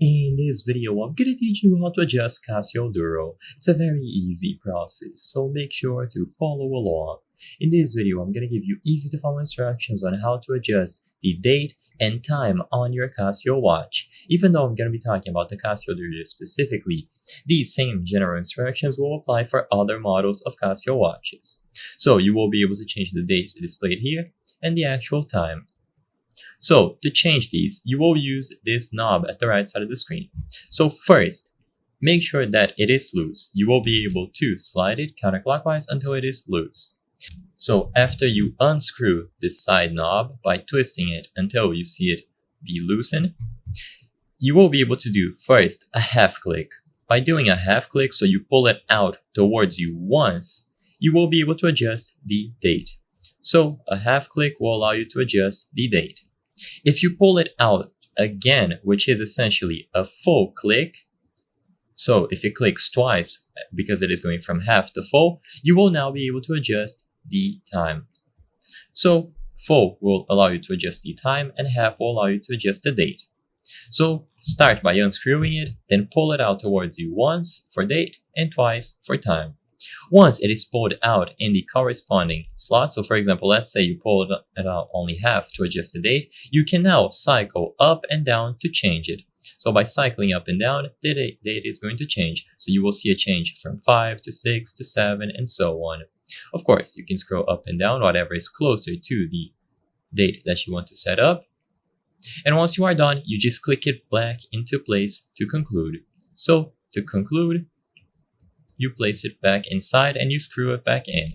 In this video, I'm gonna teach you how to adjust Casio Duro. It's a very easy process, so make sure to follow along. In this video, I'm gonna give you easy to follow instructions on how to adjust the date and time on your Casio watch. Even though I'm gonna be talking about the Casio Duro specifically, these same general instructions will apply for other models of Casio watches. So you will be able to change the date displayed here and the actual time. So to change these, you will use this knob at the right side of the screen. So first, make sure that it is loose. You will be able to slide it counterclockwise until it is loose. So after you unscrew this side knob by twisting it until you see it be loosened, you will be able to do first a half click. By doing a half click, so you pull it out towards you once, you will be able to adjust the date. So a half click will allow you to adjust the date. If you pull it out again, which is essentially a full click, so if it clicks twice because it is going from half to full, you will now be able to adjust the time. So full will allow you to adjust the time and half will allow you to adjust the date. So start by unscrewing it, then pull it out towards you once for date and twice for time. Once it is pulled out in the corresponding slot, so for example, let's say you pulled it out only half to adjust the date, you can now cycle up and down to change it. So by cycling up and down, the date is going to change. So you will see a change from 5 to 6 to 7 and so on. Of course, you can scroll up and down, whatever is closer to the date that you want to set up. And once you are done, you just click it back into place to conclude. So to conclude, you place it back inside and you screw it back in.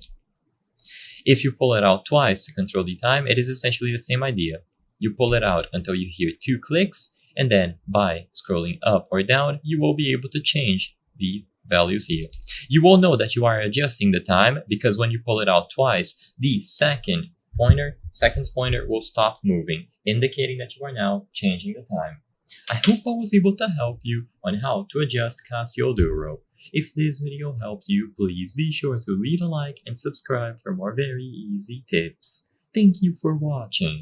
If you pull it out twice to control the time, it is essentially the same idea. You pull it out until you hear 2 clicks, and then by scrolling up or down, you will be able to change the values here. You will know that you are adjusting the time because when you pull it out twice, the seconds pointer will stop moving, indicating that you are now changing the time. I hope I was able to help you on how to adjust Casio Duro. If this video helped you, please be sure to leave a like and subscribe for more very easy tips. Thank you for watching.